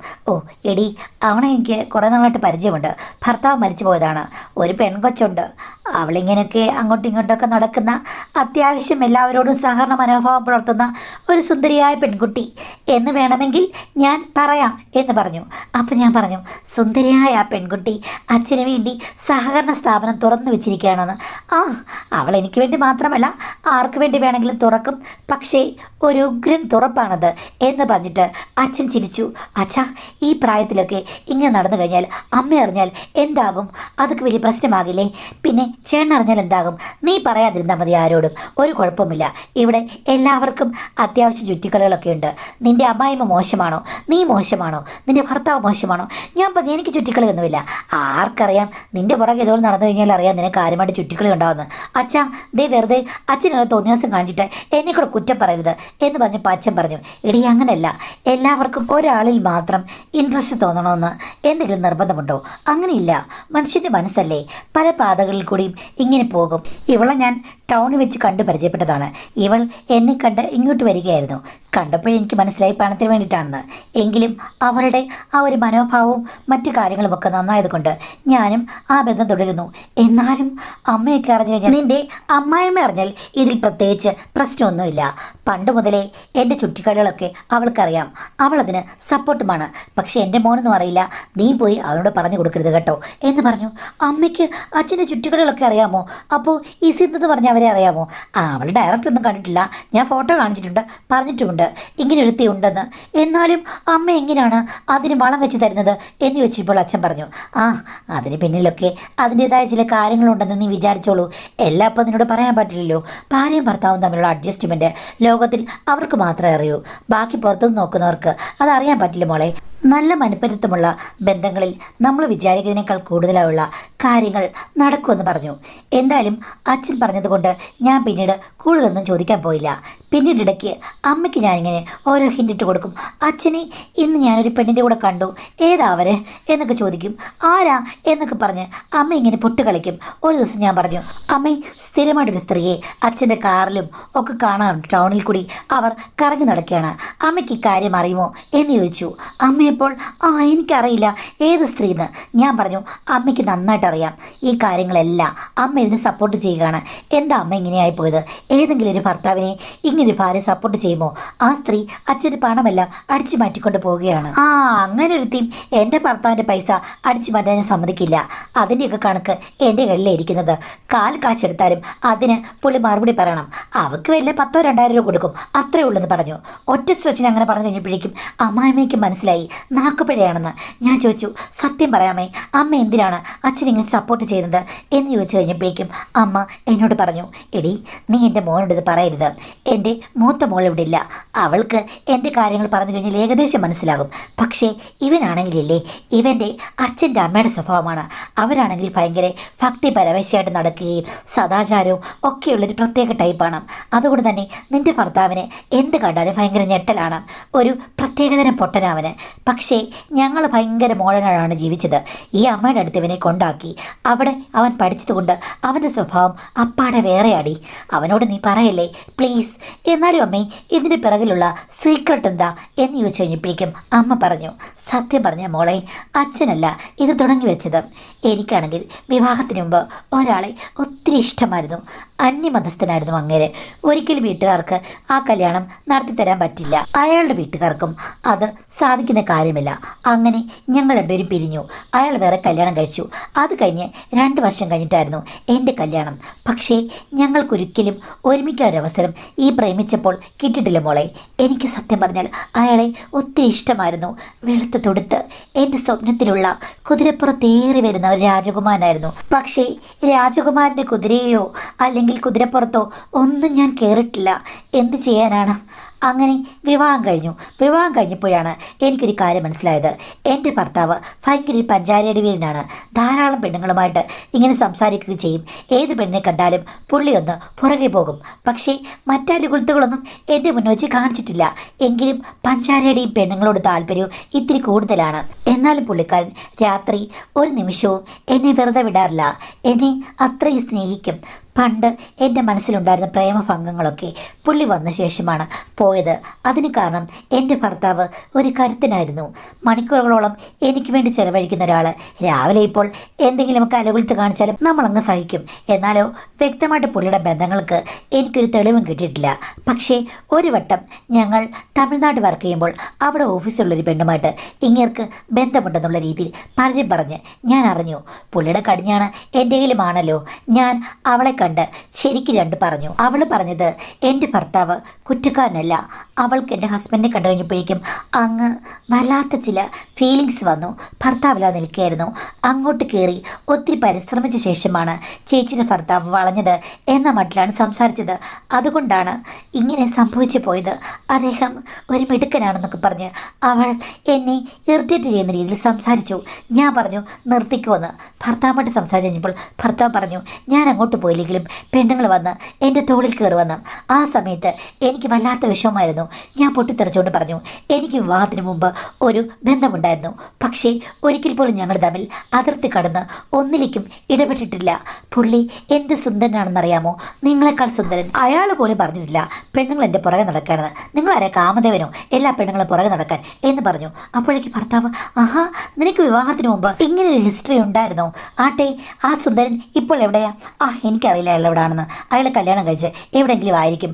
എടി അവളെ എനിക്ക് കുറേ നാളായിട്ട് പരിചയമുണ്ട്. ഭർത്താവ് മരിച്ചു പോയതാണ്. ഒരു പെൺകൊച്ചുണ്ട്. അവളിങ്ങനെയൊക്കെ അങ്ങോട്ടും ഇങ്ങോട്ടൊക്കെ നടക്കുന്ന, അത്യാവശ്യം എല്ലാവരോടും സഹകരണ മനോഭാവം പുലർത്തുന്ന ഒരു സുന്ദരിയായ പെൺകുട്ടി എന്ന് വേണമെങ്കിൽ ഞാൻ പറയാം എന്ന് പറഞ്ഞു. അപ്പം ഞാൻ പറഞ്ഞു സുന്ദരിയായ ആ പെൺകുട്ടി അച്ഛന് വേണ്ടി സഹകരണ സ്ഥാപനം തുറന്നു വെച്ചിരിക്കുകയാണെന്ന്. അവൾ എനിക്ക് വേണ്ടി മാത്രമല്ല ആർക്ക് വേണ്ടി വേണമെങ്കിലും തുറക്കും. പക്ഷേ ഒരു ഉഗ്രൻ തുറപ്പാണത് എന്ന് പറഞ്ഞിട്ട് അച്ഛൻ ചിരിച്ചു. അച്ഛാ ഈ പ്രായത്തിലൊക്കെ ഇങ്ങനെ നടന്നു കഴിഞ്ഞാൽ അമ്മ അറിഞ്ഞാൽ എന്താകും? അതൊക്കെ വലിയ പ്രശ്നമാകില്ലേ? പിന്നെ ചേട്ടൻ അറിഞ്ഞാൽ എന്താകും? നീ പറയാതിരുന്നാൽ മതി. ആരോടും ഒരു കുഴപ്പമില്ല. ഇവിടെ എല്ലാവർക്കും അത്യാവശ്യം ചുറ്റിക്കളികളൊക്കെ ഉണ്ട്. നിൻ്റെ അമ്മായിമ്മ മോശമാണോ? നീ മോശമാണോ? നിൻ്റെ ഭർത്താവ് മോശമാണോ? ഞാൻ പറഞ്ഞു എനിക്ക് ചുറ്റിക്കളിയൊന്നുമില്ല. ആർക്കറിയാം? നിൻ്റെ പുറകെ ഇതോടെ നടന്നു കഴിഞ്ഞാൽ അറിയാം നിനക്ക് കാര്യമായിട്ട് ചുറ്റിക്കളി ഉണ്ടാവുമെന്ന്. അച്ഛാ ദേ വെറുതെ അച്ഛനോട് തോന്നിയ ദിവസം കാണിച്ചിട്ട് എന്നെ കൂടെ കുറ്റം പറയരുത് എന്ന് പറഞ്ഞപ്പോൾ അച്ഛൻ പറഞ്ഞു എടി അങ്ങനെയല്ല, എല്ലാവർക്കും ഒരാളിൽ മാത്രം ഇൻട്രസ്റ്റ് തോന്നണമെന്ന് എന്തെങ്കിലും നിർബന്ധമുണ്ടോ? അങ്ങനെയില്ല. മനുഷ്യൻ്റെ മനസ്സല്ലേ, പല പാതകളിൽ കൂടിയും ഇങ്ങനെ പോകും. ഇവളെ ഞാൻ ടൗണിൽ വെച്ച് കണ്ട് പരിചയപ്പെട്ടതാണ്. ഇവൾ എന്നെ കണ്ട് ഇങ്ങോട്ട് വരികയായിരുന്നു. കണ്ടപ്പോഴെനിക്ക് മനസ്സിലായി പണത്തിന് വേണ്ടിയിട്ടാണെന്ന്. എങ്കിലും അവളുടെ ആ ഒരു മനോഭാവവും മറ്റു കാര്യങ്ങളുമൊക്കെ നന്നായതുകൊണ്ട് ഞാനും ആ ബന്ധം തുടരുന്നു. എന്നാലും അമ്മയൊക്കെ അറിഞ്ഞു കഴിഞ്ഞാൽ, നിൻ്റെ അമ്മായിമ്മ അറിഞ്ഞാൽ ഇതിൽ പ്രത്യേകിച്ച് പ്രശ്നമൊന്നുമില്ല. പണ്ട് മുതലേ എൻ്റെ ചുറ്റിക്കളികളൊക്കെ അവൾക്കറിയാം. അവളതിന് സപ്പോർട്ടുമാണ്. പക്ഷെ എൻ്റെ മോനൊന്നും അറിയില്ല. നീ പോയി അവനോട് പറഞ്ഞു കൊടുക്കരുത് കേട്ടോ എന്ന് പറഞ്ഞു. അമ്മയ്ക്ക് അച്ഛൻ്റെ ചുറ്റിക്കളികളൊക്കെ അറിയാമോ? അപ്പോൾ ഈ സിദ്ധെന്ന് പറഞ്ഞ അവരെ അറിയാമോ? അവൾ ഡയറക്റ്റ് ഒന്നും കണ്ടിട്ടില്ല. ഞാൻ ഫോട്ടോ കാണിച്ചിട്ടുണ്ട്, പറഞ്ഞിട്ടുമുണ്ട് ഇങ്ങനെ ഒരുത്തി ഉണ്ടെന്ന്. എന്നാലും അമ്മ എങ്ങനെയാണ് അതിന് വളം വെച്ച് തരുന്നത് എന്ന് ചോദിച്ചപ്പോൾ അച്ഛൻ പറഞ്ഞു, അതിന് പിന്നിലൊക്കെ അതിൻ്റെതായ ചില കാര്യങ്ങളുണ്ടെന്ന് നീ വിചാരിച്ചോളൂ. എല്ലാം അപ്പം നിന്നോട് പറയാൻ പറ്റില്ലല്ലോ. ഭാര്യയും ഭർത്താവും തമ്മിലുള്ള അഡ്ജസ്റ്റ്മെൻറ്റ് ലോകത്തിൽ അവർക്ക് മാത്രമേ അറിയൂ. ബാക്കി പുറത്തുനിന്ന് നോക്കുന്നവർക്ക് അതറിയാൻ പറ്റില്ല മോളെ. നല്ല മനപ്പരുത്തമുള്ള ബന്ധങ്ങളിൽ നമ്മൾ വിചാരിക്കുന്നതിനേക്കാൾ കൂടുതലുള്ള കാര്യങ്ങൾ നടക്കുമെന്ന് പറഞ്ഞു. എന്തായാലും അച്ഛൻ പറഞ്ഞതുകൊണ്ട് ഞാൻ പിന്നീട് കൂടുതലൊന്നും ചോദിക്കാൻ പോയില്ല. പിന്നീട് ഇടയ്ക്ക് അമ്മയ്ക്ക് ഞാനിങ്ങനെ ഓരോ ഹിൻഡിട്ട് കൊടുക്കും. അച്ഛനെ ഇന്ന് ഞാനൊരു പെണ്ണിൻ്റെ കൂടെ കണ്ടു, ഏതാ അവര് എന്നൊക്കെ ചോദിക്കും. ആരാ എന്നൊക്കെ പറഞ്ഞ് അമ്മ ഇങ്ങനെ പൊട്ടുകളിക്കും. ഒരു ദിവസം ഞാൻ പറഞ്ഞു, അമ്മേ, സ്ഥിരമായിട്ടൊരു സ്ത്രീയെ അച്ഛൻ്റെ കാറിലും ഒക്കെ കാണാറുണ്ട്. ടൗണിൽ കൂടി അവർ കറങ്ങി നടക്കുകയാണ്. അമ്മയ്ക്ക് ഇക്കാര്യം അറിയുമോ എന്ന് ചോദിച്ചു. അമ്മയപ്പോൾ എനിക്കറിയില്ല ഏത് സ്ത്രീന്ന് ഞാൻ പറഞ്ഞു. അമ്മയ്ക്ക് നന്നായിട്ട് അറിയാം ഈ കാര്യങ്ങളെല്ലാം. അമ്മ ഇതിന് സപ്പോർട്ട് ചെയ്യുകയാണ്. എന്താ അമ്മ ഇങ്ങനെയായി പോയത്? ഏതെങ്കിലും ഒരു ഭർത്താവിനെ ഇങ്ങനൊരു ഭാര്യ സപ്പോർട്ട് ചെയ്യുമോ? ആ സ്ത്രീ അച്ഛൻ്റെ പണമെല്ലാം അടിച്ചു മാറ്റിക്കൊണ്ട് പോവുകയാണ്. അങ്ങനെ ഒരു തീം എൻ്റെ ഭർത്താവിൻ്റെ പൈസ അടിച്ചു മാറ്റാൻ ഞാൻ സമ്മതിക്കില്ല. അതിൻ്റെയൊക്കെ കണക്ക് എൻ്റെ കയ്യിലിരിക്കുന്നത്. കാൽ കാശെടുത്താലും അതിന് പുള്ളി മറുപടി പറയണം. അവൾക്ക് വല്ല 1000-2000 രൂപ കൊടുക്കും, അത്രേ ഉള്ളെന്ന് പറഞ്ഞു. ഒറ്റ സ്ട്രെച്ചിന് അങ്ങനെ പറഞ്ഞു കഴിഞ്ഞപ്പോഴേക്കും അമ്മായിമ്മയ്ക്ക് മനസ്സിലായി നാക്കുപിഴയാണെന്ന്. ഞാൻ ചോദിച്ചു, സത്യം പറയാമേ, അമ്മ എന്തിനാണ് അച്ഛനിങ്ങനെ സപ്പോർട്ട് ചെയ്യുന്നത് എന്ന് ചോദിച്ചു കഴിഞ്ഞപ്പോഴേക്കും അമ്മ എന്നോട് പറഞ്ഞു, എടി, നീ എൻ്റെ മോനോട് ഇത് പറയരുത്. എൻ്റെ മൂത്ത മോൾ ഇവിടെ ഇല്ല. അവൾക്ക് എൻ്റെ കാര്യങ്ങൾ പറഞ്ഞു കഴിഞ്ഞാൽ ഏകദേശം മനസ്സിലാകും. പക്ഷേ ഇവനാണെങ്കിലില്ലേ, ഇവൻ്റെ അച്ഛൻ്റെ അമ്മയുടെ സ്വഭാവമാണ്. അവരാണെങ്കിൽ ഭയങ്കര ഭക്തി പരവശയായിട്ട് നടക്കുകയും സദാചാരവും ഒക്കെയുള്ളൊരു പ്രത്യേക ടൈപ്പാണ്. അതുകൊണ്ട് തന്നെ നിൻ്റെ ഭർത്താവിന് എന്ത് കണ്ടാലും ഭയങ്കര ഞെട്ടലാണ്. ഒരു പ്രത്യേകതരം പൊട്ടനാവന്. പക്ഷേ ഞങ്ങൾ ഭയങ്കര മോഡേണാണ് ജീവിച്ചത്. ഈ അമ്മയുടെ അടുത്ത് ഇവനെ കൊണ്ടാക്കി. അവിടെ അവൻ പഠിച്ചതുകൊണ്ട് അവൻ്റെ സ്വഭാവം അപ്പാടെ വേറെയാടി. അവനോട് നീ പറയല്ലേ പ്ലീസ്. എന്നാലും അമ്മേ, ഇതിൻ്റെ പിറകിലുള്ള സീക്രട്ട് എന്താ എന്ന് ചോദിച്ചു കഴിഞ്ഞപ്പോഴേക്കും അമ്മ പറഞ്ഞു, സത്യം പറഞ്ഞ മോളെ, അച്ഛനല്ല ഇത് തുടങ്ങി വെച്ചത്. എനിക്കാണെങ്കിൽ വിവാഹത്തിന് മുമ്പ് ഒരാളെ ഒത്തിരി ഇഷ്ടമായിരുന്നു. അന്യമതസ്ഥനായിരുന്നു അങ്ങേര്. ഒരിക്കലും വീട്ടുകാർക്ക് ആ കല്യാണം നടത്തിത്തരാൻ പറ്റില്ല. അയാളുടെ വീട്ടുകാർക്കും അത് സാധിക്കുന്ന കാര്യമില്ല. അങ്ങനെ ഞങ്ങൾ രണ്ടുപേരും പിരിഞ്ഞു. അയാൾ വേറെ കല്യാണം കഴിച്ചു. അത് കഴിഞ്ഞ് 2 വർഷം കഴിഞ്ഞിട്ടായിരുന്നു എൻ്റെ കല്യാണം. പക്ഷേ ഞങ്ങൾക്കൊരിക്കലും ഒരുമിക്കാനൊരവസരം ഈ പ്രേമിച്ചപ്പോൾ കിട്ടിയിട്ടില്ല മോളെ. എനിക്ക് സത്യം പറഞ്ഞാൽ അയാളെ ഒത്തിരി ഇഷ്ടമായിരുന്നു. വെളുത്ത് തൊടുത്ത് എൻ്റെ സ്വപ്നത്തിലുള്ള കുതിരപ്പുറത്തേറി വരുന്ന ഒരു രാജകുമാരനായിരുന്നു. പക്ഷേ രാജകുമാരൻ്റെ കുതിരയോ അല്ലെങ്കിൽ കുതിരപ്പുറത്തോ ഒന്നും ഞാൻ കയറിയിട്ടില്ല. എന്ത് ചെയ്യാനാണ്? അങ്ങനെ വിവാഹം കഴിഞ്ഞു. വിവാഹം കഴിഞ്ഞപ്പോഴാണ് എനിക്കൊരു കാര്യം മനസ്സിലായത്. എൻ്റെ ഭർത്താവ് ഭയങ്കര ഒരു പഞ്ചാരടി വീരനാണ്. ധാരാളം പെണ്ണുങ്ങളുമായിട്ട് ഇങ്ങനെ സംസാരിക്കുകയും ചെയ്യും. ഏത് പെണ്ണിനെ കണ്ടാലും പുള്ളി ഒന്ന് പുറകെ പോകും. പക്ഷേ മറ്റനുകൂലതകളൊന്നും എൻ്റെ മുന്നിൽ വെച്ച് കാണിച്ചിട്ടില്ല. എങ്കിലും പഞ്ചാരടിയും പെണ്ണുങ്ങളോട് താല്പര്യവും ഇത്തിരി കൂടുതലാണ്. എന്നാലും പുള്ളിക്കാരൻ രാത്രി ഒരു നിമിഷവും എന്നെ വെറുതെ വിടാറില്ല. എന്നെ അത്രയും സ്നേഹിക്കും. പണ്ട് എൻ്റെ മനസ്സിലുണ്ടായിരുന്ന പ്രേമഭംഗങ്ങളൊക്കെ പുള്ളി വന്ന ശേഷമാണ് പോയത്. അതിന് കാരണം എൻ്റെ ഭർത്താവ് ഒരു കരുത്തനായിരുന്നു. മണിക്കൂറുകളോളം എനിക്ക് വേണ്ടി ചെലവഴിക്കുന്ന ഒരാൾ രാവിലെ ഇപ്പോൾ എന്തെങ്കിലുമൊക്കെ അലകുലത്ത് കാണിച്ചാലും നമ്മളങ്ങ് സഹിക്കും. എന്നാലോ വ്യക്തമായിട്ട് പുള്ളിയുടെ ബന്ധങ്ങൾക്ക് എനിക്കൊരു തെളിവും കിട്ടിയിട്ടില്ല. പക്ഷേ ഒരു വട്ടം ഞങ്ങൾ തമിഴ്നാട് വർക്ക് ചെയ്യുമ്പോൾ അവിടെ ഓഫീസിലുള്ളൊരു പെണ്ണുമായിട്ട് ഇങ്ങേർക്ക് ബന്ധമുണ്ടെന്നുള്ള രീതിയിൽ പലരും പറഞ്ഞ് ഞാൻ അറിഞ്ഞു. പുള്ളിയുടെ കടിഞ്ഞാണ് എൻ്റെ കയ്യിലുമാണല്ലോ. ഞാൻ അവളെ കണ്ട് ശരിക്ക് 2 പറഞ്ഞു. അവൾ പറഞ്ഞത് എൻ്റെ ഭർത്താവ് കുറ്റക്കാരനല്ല. അവൾക്ക് എൻ്റെ ഹസ്ബൻഡിനെ കണ്ടു കഴിഞ്ഞപ്പോഴേക്കും അങ്ങ് വല്ലാത്ത ചില ഫീലിങ്സ് വന്നു. ഭർത്താവില്ലാതെ നിൽക്കുകയായിരുന്നു. അങ്ങോട്ട് കയറി ഒത്തിരി പരിശ്രമിച്ച ശേഷമാണ് ചേച്ചിയുടെ ഭർത്താവ് വളഞ്ഞത് എന്ന മട്ടിലാണ് സംസാരിച്ചത്. അതുകൊണ്ടാണ് ഇങ്ങനെ സംഭവിച്ചു പോയത്. അദ്ദേഹം ഒരു മിടുക്കനാണെന്നൊക്കെ പറഞ്ഞ് അവൾ എന്നെ ഇറിറ്റേറ്റ് ചെയ്യുന്ന രീതിയിൽ സംസാരിച്ചു. ഞാൻ പറഞ്ഞു നിർത്തിക്കുമെന്ന്. ഭർത്താവുമായിട്ട് സംസാരിച്ച് കഴിഞ്ഞപ്പോൾ ഭർത്താവ് പറഞ്ഞു ഞാൻ അങ്ങോട്ട് പോയില്ലെങ്കിലും പെണ്ണുങ്ങൾ വന്ന് എൻ്റെ തോളിൽ കയറുവന്ന്. ആ സമയത്ത് എനിക്ക് വല്ലാത്ത വിഷമമായിരുന്നു. ഞാൻ പൊട്ടിത്തെറിച്ചുകൊണ്ട് പറഞ്ഞു എനിക്ക് വിവാഹത്തിന് മുമ്പ് ഒരു ബന്ധമുണ്ടായിരുന്നു. പക്ഷേ ഒരിക്കൽ പോലും ഞങ്ങൾ തമ്മിൽ അതിർത്തി കടന്ന് ഒന്നിലേക്കും ഇടപെട്ടിട്ടില്ല. പുള്ളി എന്ത് സുന്ദരനാണെന്നറിയാമോ? നിങ്ങളെക്കാൾ സുന്ദരൻ. അയാൾ പോലും പറഞ്ഞിട്ടില്ല പെണ്ണുങ്ങൾ എൻ്റെ പുറകെ നടക്കുകയാണെന്ന്. നിങ്ങളാരെ കാമദേവനോ എല്ലാ പെണ്ണുങ്ങളും പുറകെ നടക്കാൻ എന്ന് പറഞ്ഞു. അപ്പോഴേക്ക് ഭർത്താവ് നിനക്ക് വിവാഹത്തിന് മുമ്പ് ഇങ്ങനൊരു ഹിസ്റ്ററി ഉണ്ടായിരുന്നോ? ആട്ടെ, ആ സുന്ദരൻ ഇപ്പോൾ എവിടെയാ? എനിക്കറിയില്ല എനിക്കറിയില്ല അയാൾ എവിടെയാണെന്ന്. അയാൾ കല്യാണം കഴിച്ച് എവിടെയെങ്കിലും ആയിരിക്കും.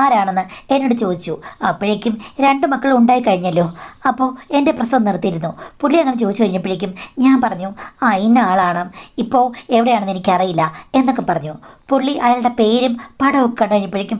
ആരാണെന്ന് എന്നോട് ചോദിച്ചു. അപ്പോഴേക്കും 2 മക്കൾ ഉണ്ടായി കഴിഞ്ഞല്ലോ. അപ്പോൾ എൻ്റെ പ്രസവം നിർത്തിയിരുന്നു. പുള്ളി അങ്ങനെ ചോദിച്ചു കഴിഞ്ഞപ്പോഴേക്കും ഞാൻ പറഞ്ഞു, ഇന്ന ആളാണ്, ഇപ്പോൾ എവിടെയാണെന്ന് എനിക്കറിയില്ല എന്നൊക്കെ പറഞ്ഞു. പുള്ളി അയാളുടെ പേരും പടമൊക്കെ കണ്ടു കഴിഞ്ഞപ്പോഴേക്കും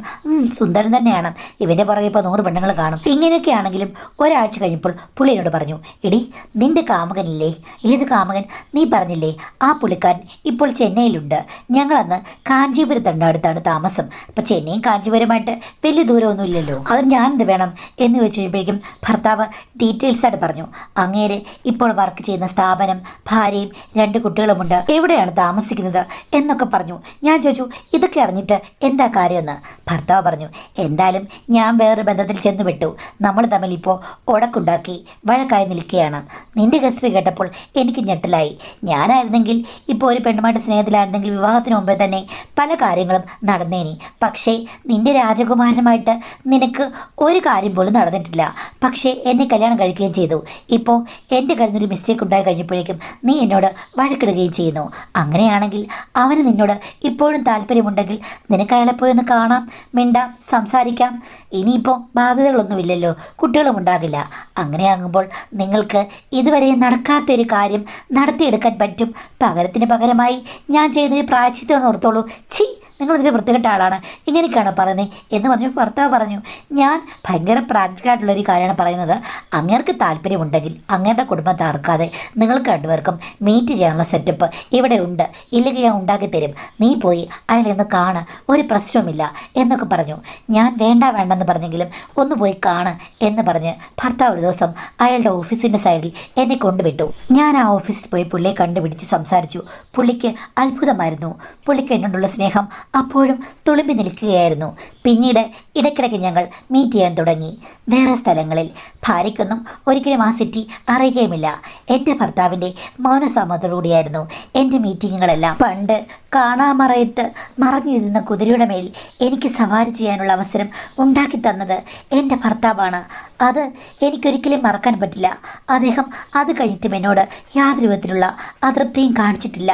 സുന്ദരൻ തന്നെയാണ്, ഇവൻ്റെ പുറകെ ഇപ്പോൾ 100 പെണ്ണുങ്ങൾ കാണും. ഇങ്ങനെയൊക്കെ ആണെങ്കിലും ഒരാഴ്ച കഴിഞ്ഞപ്പോൾ പുള്ളി എന്നോട് പറഞ്ഞു, എടി നിൻ്റെ കാമുകനില്ലേ? ഏത് കാമുകൻ? നീ പറഞ്ഞില്ലേ ആ പുള്ളിക്കാരൻ ഇപ്പോൾ ചെന്നൈയിലുണ്ട്. ഞങ്ങളന്ന് കാഞ്ചീപുരത്തുണ്ട്, അടുത്താണ് താമസം. അപ്പം ചെന്നൈയും കാഞ്ചീപുരമായിട്ട് വലിയ ദൂരമൊന്നും ഇല്ലല്ലോ, അത് ഞാൻ എന്ത് വേണം എന്ന് ചോദിച്ചു കഴിഞ്ഞപ്പോഴേക്കും ഭർത്താവ് ഡീറ്റെയിൽസായിട്ട് പറഞ്ഞു, അങ്ങേര് ഇപ്പോൾ വർക്ക് ചെയ്യുന്ന സ്ഥാപനം, ഭാര്യയും 2 കുട്ടികളുമുണ്ട്, എവിടെയാണ് താമസിക്കുന്നത് എന്നൊക്കെ പറഞ്ഞു. ഞാൻ ചോദിച്ചു, ഇതൊക്കെ അറിഞ്ഞിട്ട് എന്താ കാര്യമെന്ന്. ഭർത്താവ് പറഞ്ഞു, എന്തായാലും ഞാൻ വേറൊരു ബന്ധത്തിൽ ചെന്ന് വിട്ടു, നമ്മൾ തമ്മിൽ ഇപ്പോൾ ഉടക്കുണ്ടാക്കി വഴക്കായി നിൽക്കുകയാണ്. നിന്റെ ഹിസ്റ്ററി കേട്ടപ്പോൾ എനിക്ക് ഞെട്ടലായി. ഞാനായിരുന്നെങ്കിൽ ഇപ്പോൾ ഒരു പെണ്ണുമായിട്ട് സ്നേഹത്തിലായിരുന്നെങ്കിൽ വിവാഹത്തിന് മുമ്പേ തന്നെ പല കാര്യങ്ങളും നടന്നേനി. പക്ഷേ നിന്റെ രാജകുമാരനുമായിട്ട് നിനക്ക് ഒരു കാര്യം പോലും നടന്നിട്ടില്ല. പക്ഷേ എന്നെ കല്യാണം കഴിക്കുകയും ചെയ്തു. ഇപ്പോൾ എൻ്റെ കയ്യിൽ മിസ്റ്റേക്ക് ഉണ്ടായി കഴിഞ്ഞപ്പോഴേക്കും നീ എന്നോട് വഴക്കിടുകയും ചെയ്യുന്നു. അങ്ങനെയാണെങ്കിൽ അവന് നിന്നോട് ഇപ്പോഴും താല്പര്യമുണ്ടെങ്കിൽ നിനക്ക് അയാളെ പോയി ഒന്ന് കാണാം, മിണ്ടാം, സംസാരിക്കാം. ഇനിയിപ്പോൾ ബാധ്യതകളൊന്നുമില്ലല്ലോ, കുട്ടികളും ഉണ്ടാകില്ല. അങ്ങനെയാകുമ്പോൾ നിങ്ങൾക്ക് ഇതുവരെ നടക്കാത്തൊരു കാര്യം നടത്തിയെടുക്കാൻ പറ്റും. പകരത്തിന് പകരമായി ഞാൻ ചെയ്യുന്നതിന് പ്രായശ്ചിത്തം എന്ന് ഓർത്തോളൂ. ഛീ, നിങ്ങളിതിന് വൃത്തികെട്ട ആളാണ്, ഇങ്ങനെയൊക്കെയാണോ പറയുന്നത് എന്ന് പറഞ്ഞു. ഭർത്താവ് പറഞ്ഞു, ഞാൻ ഭയങ്കര പ്രാക്ടിക്കലായിട്ടുള്ളൊരു കാര്യമാണ് പറയുന്നത്. അങ്ങേർക്ക് താല്പര്യമുണ്ടെങ്കിൽ അങ്ങേരുടെ കുടുംബം തകർക്കാതെ നിങ്ങൾക്ക് 2 പേർക്കും മീറ്റ് ചെയ്യാനുള്ള സെറ്റപ്പ് ഇവിടെ ഉണ്ട്, ഇല്ലെങ്കിൽ ഞാൻ ഉണ്ടാക്കി തരും. നീ പോയി അയാളെന്ന് കാണ്, ഒരു പ്രശ്നവുമില്ല എന്നൊക്കെ പറഞ്ഞു. ഞാൻ വേണ്ടെന്ന് പറഞ്ഞെങ്കിലും ഒന്ന് പോയി കാണ് എന്ന് പറഞ്ഞ് ഭർത്താവ് ഒരു ദിവസം അയാളുടെ ഓഫീസിൻ്റെ സൈഡിൽ എന്നെ കൊണ്ടുവിട്ടു. ഞാൻ ആ ഓഫീസിൽ പോയി പുള്ളിയെ കണ്ടുപിടിച്ച് സംസാരിച്ചു. പുള്ളിക്ക് അത്ഭുതമായിരുന്നു. പുള്ളിക്ക് എന്നോടുള്ള സ്നേഹം അപ്പോഴും തുളുമ്പി നിൽക്കുകയായിരുന്നു. പിന്നീട് ഇടയ്ക്കിടയ്ക്ക് ഞങ്ങൾ മീറ്റ് ചെയ്യാൻ തുടങ്ങി, വേറെ സ്ഥലങ്ങളിൽ. ഭാര്യയ്ക്കൊന്നും ഒരിക്കലും ആ സിറ്റി അറിയുകയുമില്ല. എൻ്റെ ഭർത്താവിൻ്റെ മൗനസമ്മതത്തോടുകൂടിയായിരുന്നു എൻ്റെ മീറ്റിങ്ങുകളെല്ലാം. പണ്ട് കാണാമറയത്ത് മറഞ്ഞിരുന്ന കുതിരയുടെ മേൽ എനിക്ക് സവാരി ചെയ്യാനുള്ള അവസരം ഉണ്ടാക്കി തന്നത് എൻ്റെ ഭർത്താവാണ്. അത് എനിക്കൊരിക്കലും മറക്കാൻ പറ്റില്ല. അദ്ദേഹം അത് കഴിഞ്ഞിട്ടും എന്നോട് യാതൊരു വിധത്തിലുള്ള അതൃപ്തിയും കാണിച്ചിട്ടില്ല.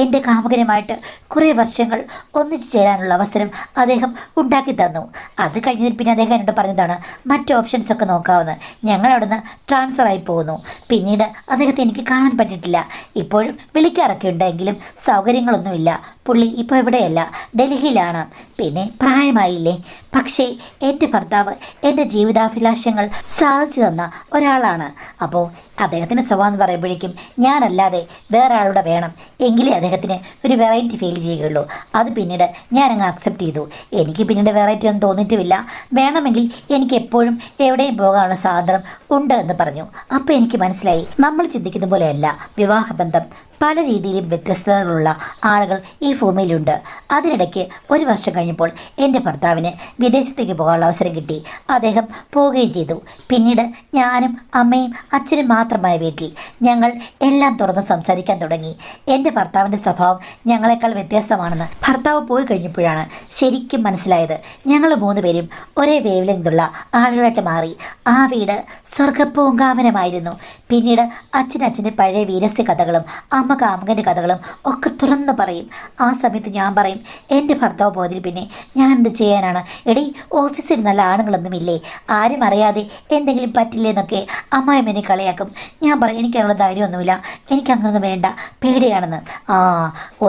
എൻ്റെ കാമുകനുമായിട്ട് കുറേ വർഷങ്ങൾ ഒന്നിച്ചു ചേരാനുള്ള അവസരം അദ്ദേഹം ഉണ്ടാക്കി തന്നു. അത് കഴിഞ്ഞതിൽ പിന്നെ അദ്ദേഹം എന്നോട് പറഞ്ഞതാണ് മറ്റ് ഓപ്ഷൻസൊക്കെ നോക്കാവുന്ന. ഞങ്ങൾ അവിടുന്ന് ട്രാൻസ്ഫറായി പോകുന്നു. പിന്നീട് അദ്ദേഹത്തെ എനിക്ക് കാണാൻ പറ്റിയിട്ടില്ല. ഇപ്പോഴും വിളിക്കാറൊക്കെ ഉണ്ടെങ്കിലും സൗകര്യങ്ങളൊന്നുമില്ല. പുള്ളി ഇപ്പോൾ എവിടെയല്ല, ഡൽഹിയിലാണ്. പിന്നെ പ്രായമായില്ലേ. പക്ഷേ എൻ്റെ ഭർത്താവ് എൻ്റെ ജീവിതാഭിലാഷങ്ങൾ സാധിച്ചു തന്ന ഒരാളാണ്. അപ്പോൾ അദ്ദേഹത്തിൻ്റെ സ്വഭാവം എന്ന് പറയുമ്പോഴേക്കും ഞാനല്ലാതെ വേറെ ആളുടെ വേണം, എങ്കിലേ അദ്ദേഹത്തിന് ഒരു വെറൈറ്റി ഫീൽ ചെയ്യുകയുള്ളൂ. അത് പിന്നീട് ഞാനങ്ങ് അക്സെപ്റ്റ് ചെയ്തു. എനിക്ക് പിന്നീട് വെറൈറ്റി ഒന്നും തോന്നിയിട്ടുമില്ല. വേണമെങ്കിൽ എനിക്ക് എപ്പോഴും എവിടെയും പോകാനുള്ള സ്വാതന്ത്ര്യം ഉണ്ട് എന്ന് പറഞ്ഞു. അപ്പോൾ എനിക്ക് മനസ്സിലായി, നമ്മൾ ചിന്തിക്കുന്ന പോലെയല്ല വിവാഹബന്ധം. പല രീതിയിലും വ്യത്യസ്തതകളുള്ള ആളുകൾ ഈ ഭൂമിയിലുണ്ട്. അതിനിടയ്ക്ക് 1 വർഷം കഴിഞ്ഞപ്പോൾ എൻ്റെ ഭർത്താവിന് വിദേശത്തേക്ക് പോകാനുള്ള അവസരം കിട്ടി. അദ്ദേഹം പോവുകയും ചെയ്തു. പിന്നീട് ഞാനും അമ്മയും അച്ഛനും മാത്രമായ വീട്ടിൽ ഞങ്ങൾ എല്ലാം തുറന്ന് സംസാരിക്കാൻ തുടങ്ങി. എൻ്റെ ഭർത്താവിൻ്റെ സ്വഭാവം ഞങ്ങളെക്കാൾ വ്യത്യസ്തമാണെന്ന് ഭർത്താവ് പോയി കഴിഞ്ഞപ്പോഴാണ് ശരിക്കും മനസ്സിലായത്. ഞങ്ങൾ 3 പേരും ഒരേ വേവ് ലെങ്തുള്ള ആളുകളായിട്ട് മാറി. ആ വീട് സ്വർഗപ്പൂങ്കാവനമായിരുന്നു. പിന്നീട് അച്ഛൻ്റെ പഴയ വീരസ്യ കഥകളും അമ്മ കാമുകൻ്റെ കഥകളും ഒക്കെ തുറന്ന് പറയും. ആ സമയത്ത് ഞാൻ പറയും, എൻ്റെ ഭർത്താവ് പോയതിൽ പിന്നെ ഞാൻ എന്ത് ചെയ്യാനാണ്? എടീ, ഓഫീസിൽ നല്ല ആണുങ്ങളൊന്നുമില്ലേ? ആരും അറിയാതെ എന്തെങ്കിലും പറ്റില്ലേ എന്നൊക്കെ അമ്മായിമ്മനെ കളിയാക്കും. ഞാൻ പറയും, എനിക്കതിനുള്ള ധൈര്യമൊന്നുമില്ല, എനിക്കങ്ങനൊന്നും വേണ്ട, പേടിയാണെന്ന്.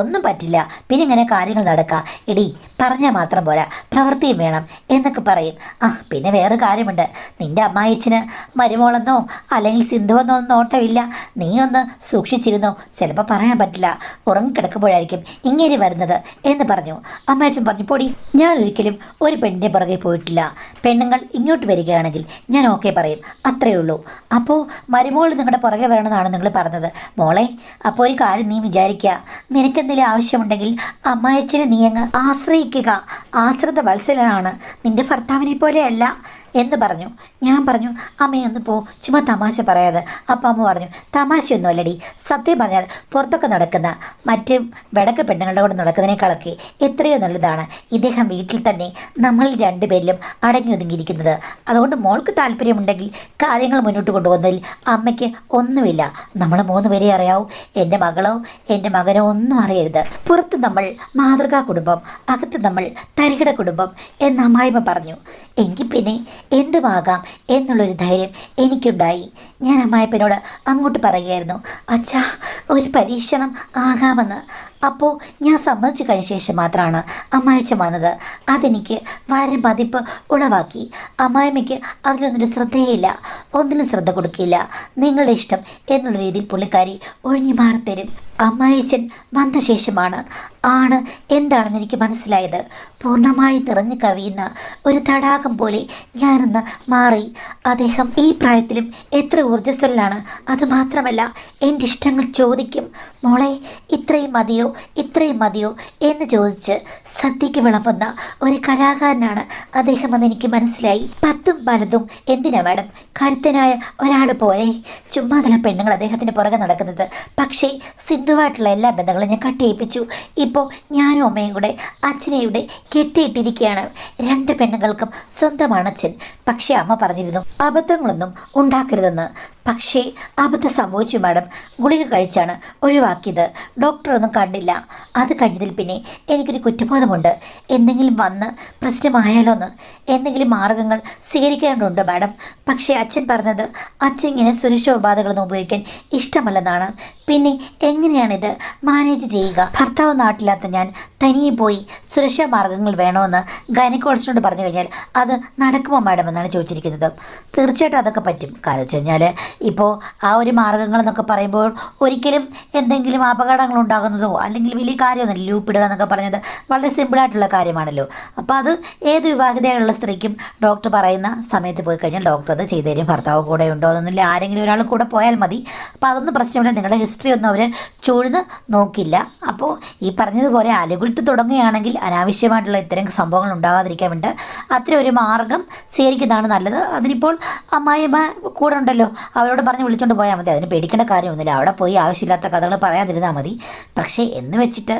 ഒന്നും പറ്റില്ല, പിന്നെ ഇങ്ങനെ കാര്യങ്ങൾ നടക്കുക. എടീ, പറഞ്ഞാൽ മാത്രം പോരാ, പ്രവൃത്തിയും വേണം എന്നൊക്കെ പറയും. പിന്നെ വേറെ കാര്യമുണ്ട്, നിൻ്റെ അമ്മായിച്ചന് മരുമോളെന്നോ അല്ലെങ്കിൽ സിന്ധുവെന്നോ ഒന്നും നോട്ടമില്ല. നീ ഒന്ന് സൂക്ഷിച്ചിരുന്നോ, ചിലപ്പോൾ പറയാൻ പറ്റില്ല, ഉറങ്ങിക്കിടക്കുമ്പോഴായിരിക്കും ഇങ്ങനെ വരുന്നത് എന്ന് പറഞ്ഞു. അമ്മാച്ചൻ പറഞ്ഞു, പൊടി, ഞാൻ ഒരിക്കലും ഒരു പെണ്ണിൻ്റെ പുറകെ പോയിട്ടില്ല. പെണ്ണുങ്ങൾ ഇങ്ങോട്ട് വരികയാണെങ്കിൽ ഞാൻ ഓക്കെ പറയും, അത്രയേ ഉള്ളൂ. അപ്പോൾ മരുമോൾ നിങ്ങളുടെ പുറകെ വരണമെന്നാണ് നിങ്ങൾ പറഞ്ഞത്. മോളെ, അപ്പോൾ ഒരു കാര്യം നീ വിചാരിക്കുക, നിനക്കെന്തെങ്കിലും ആവശ്യമുണ്ടെങ്കിൽ അമ്മായച്ചനെ നീ അങ്ങ് ആശ്രയിക്കുക. ക്ഷമിക്കുക, ആശ്രിത വത്സലനാണ്, നിന്റെ ഭർത്താവിനെ പോലെയല്ല എന്ന് പറഞ്ഞു. ഞാൻ പറഞ്ഞു അമ്മയൊന്ന് പോ, ചുമ്മാ തമാശ പറയാതെ. അപ്പം അമ്മ പറഞ്ഞു തമാശയൊന്നും അല്ലടി, സത്യം പറഞ്ഞാൽ പുറത്തൊക്കെ നടക്കുന്ന മറ്റ് വെടക്ക് പെണ്ണുങ്ങളുടെ കൂടെ നടക്കുന്നതിനേക്കാളൊക്കെ എത്രയോ നല്ലതാണ് ഇദ്ദേഹം വീട്ടിൽ തന്നെ നമ്മളിൽ രണ്ടുപേരിലും അടങ്ങി ഒതുങ്ങിയിരിക്കുന്നത്. അതുകൊണ്ട് മോൾക്ക് താല്പര്യമുണ്ടെങ്കിൽ കാര്യങ്ങൾ മുന്നോട്ട് കൊണ്ടുപോകുന്നതിൽ അമ്മയ്ക്ക് ഒന്നുമില്ല. നമ്മൾ 3 പേരെ അറിയാവൂ, എൻ്റെ മകളോ എൻ്റെ മകനോ ഒന്നും അറിയരുത്. പുറത്ത് നമ്മൾ മാതൃകാ കുടുംബം, അകത്ത് നമ്മൾ തരികിട കുടുംബം എന്ന് അമ്മായിമ്മ പറഞ്ഞു. എങ്കിൽ പിന്നെ എന്തുമാകാം എന്നുള്ളൊരു ധൈര്യം എനിക്കുണ്ടായി. ഞാൻ അമ്മായിപ്പനോട് അങ്ങോട്ട് പറയുകയായിരുന്നു, അച്ഛാ ഒരു പരീക്ഷണം ആകാമെന്ന്. അപ്പോൾ ഞാൻ സമ്മതിച്ചു കഴിഞ്ഞ ശേഷം മാത്രമാണ് അമ്മായിച്ച വന്നത്. അതെനിക്ക് വളരെ മതിപ്പ് ഉളവാക്കി. അമ്മായിമ്മയ്ക്ക് അതിലൊന്നൊരു ശ്രദ്ധയില്ല, ഒന്നിനും ശ്രദ്ധ കൊടുക്കില്ല. നിങ്ങളുടെ ഇഷ്ടം എന്നുള്ള രീതിയിൽ പുള്ളിക്കാരി ഒഴിഞ്ഞു മാറിത്തരും. അമ്മായിച്ചൻ വന്ന ശേഷമാണ് എന്താണെന്ന് എനിക്ക് മനസ്സിലായത്. പൂർണ്ണമായി നിറഞ്ഞു കവിയുന്ന ഒരു തടാകം പോലെ ഞാനൊന്ന് മാറി. അദ്ദേഹം ഈ പ്രായത്തിലും എത്ര ഊർജ്ജസ്വലനാണ്. അതുമാത്രമല്ല എൻ്റെ ഇഷ്ടങ്ങൾ ചോദിക്കും. മോളെ ഇത്രയും മതിയോ, ഇത്രയും മതിയോ എന്ന് ചോദിച്ച് സദ്യക്ക് വിളമ്പുന്ന ഒരു കലാകാരനാണ് അദ്ദേഹം എന്ന് എനിക്ക് മനസ്സിലായി. 10ഉം 12ഉം എന്തിനാ മാഡം, കരുത്തനായ ഒരാൾ പോലെ ചുമ്മാതല പെണ്ണുങ്ങൾ അദ്ദേഹത്തിൻ്റെ പുറകെ നടക്കുന്നത്. പക്ഷേ സിന്ധുവായിട്ടുള്ള എല്ലാ ബന്ധങ്ങളും ഞാൻ കട്ടിയിപ്പിച്ചു. ഇപ്പോൾ ഞാനും അമ്മയും കൂടെ അച്ഛനെയുടെ കെട്ടിയിട്ടിരിക്കുകയാണ്. 2 പെണ്ണുങ്ങൾക്കും സ്വന്തമാണ് അച്ഛൻ. പക്ഷേ അമ്മ പറഞ്ഞിരുന്നു അബദ്ധങ്ങളൊന്നും ഉണ്ടാക്കരുതെന്ന്. പക്ഷേ അബദ്ധം സംഭവിച്ചു മാഡം. ഗുളിക കഴിച്ചാണ് ഒഴിവാക്കിയത്. ഡോക്ടറൊന്നും കണ്ടില്ല. അത് കഴിഞ്ഞതിൽ പിന്നെ എനിക്കൊരു കുറ്റബോധമുണ്ട്. എന്തെങ്കിലും വന്ന് പ്രശ്നമായാലോ എന്ന്. എന്തെങ്കിലും മാർഗങ്ങൾ സ്വീകരിക്കേണ്ടതുണ്ട് മാഡം. പക്ഷേ അച്ഛൻ പറഞ്ഞത് അച്ഛൻ ഇങ്ങനെ സുരക്ഷോപാധികളൊന്നും ഉപയോഗിക്കാൻ ഇഷ്ടമല്ലെന്നാണ്. പിന്നെ എങ്ങനെയാണിത് മാനേജ് ചെയ്യുക? ഭർത്താവ് നാട്ടിലാത്ത ഞാൻ തനിയെ പോയി സുരക്ഷാ മാർഗങ്ങൾ വേണമെന്ന് ഗൈനക്കോളജിനോട് പറഞ്ഞു കഴിഞ്ഞാൽ അത് നടക്കുമോ മാഡം എന്നാണ് ചോദിച്ചിരിക്കുന്നത്. തീർച്ചയായിട്ടും അതൊക്കെ പറ്റും. കാരണം വെച്ച് കഴിഞ്ഞാൽ ഇപ്പോൾ ആ ഒരു മാർഗങ്ങളെന്നൊക്കെ പറയുമ്പോൾ ഒരിക്കലും എന്തെങ്കിലും അപകടങ്ങൾ ഉണ്ടാകുന്നതോ അല്ലെങ്കിൽ വലിയ കാര്യമൊന്നുമില്ല. ലൂപ്പിടുക എന്നൊക്കെ പറഞ്ഞത് വളരെ സിമ്പിളായിട്ടുള്ള കാര്യമാണല്ലോ. അപ്പോൾ അത് ഏത് വിവാഹിതയുള്ള സ്ത്രീക്കും ഡോക്ടർ പറയുന്ന സമയത്ത് പോയി കഴിഞ്ഞാൽ ഡോക്ടർ അത് ചെയ്തു തരും. ഭർത്താവ് കൂടെ ഉണ്ടോ എന്നൊന്നുമില്ല, ആരെങ്കിലും ഒരാൾ കൂടെ പോയാൽ മതി. അപ്പോൾ അതൊന്നും പ്രശ്നമില്ല. നിങ്ങളുടെ ഹിസ്റ്ററി ഒന്നും അവർ ചൂഴ്ന്ന് നോക്കില്ല. അപ്പോൾ ഈ പറഞ്ഞതുപോലെ അലകുലത്ത് തുടങ്ങുകയാണെങ്കിൽ അനാവശ്യമായിട്ടുള്ള ഇത്തരം സംഭവങ്ങൾ ഉണ്ടാകാതിരിക്കാൻ വേണ്ടി അത്തരം ഒരു മാർഗം സ്വീകരിക്കുന്നതാണ് നല്ലത്. അതിനിപ്പോൾ അമ്മായിയമ്മ കൂടെ ഉണ്ടല്ലോ, അവരോട് പറഞ്ഞ് വിളിച്ചുകൊണ്ട് പോയാൽ മതി. അതിന് പേടിക്കേണ്ട കാര്യമൊന്നുമില്ല. അവിടെ പോയി ആവശ്യമില്ലാത്ത കഥകൾ പറയാതിരുന്നാൽ മതി. പക്ഷേ എന്ന് വെച്ചിട്ട്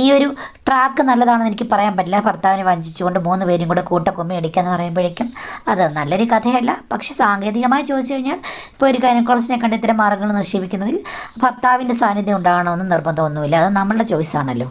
ഈ ഒരു ട്രാക്ക് നല്ലതാണെന്ന് എനിക്ക് പറയാൻ പറ്റില്ല. ഭർത്താവിനെ വഞ്ചിച്ചുകൊണ്ട് 3 പേരും കൂടെ കൂട്ടക്കൊമ്മി അടിക്കുക എന്ന് പറയുമ്പോഴേക്കും അത് നല്ലൊരു കഥയല്ല. പക്ഷേ സാങ്കേതികമായി ചോദിച്ചു കഴിഞ്ഞാൽ ഇപ്പോൾ ഒരു ഗൈനക്കോളജിനെ കണ്ട് ഇത്തരം മാർഗങ്ങൾ നിക്ഷേപിക്കുന്നതിൽ ഭർത്താവിൻ്റെ സാന്നിധ്യം ഉണ്ടാകണമെന്ന് നിർബന്ധമൊന്നുമില്ല. അത് നമ്മളുടെ ചോയ്സാണല്ലോ.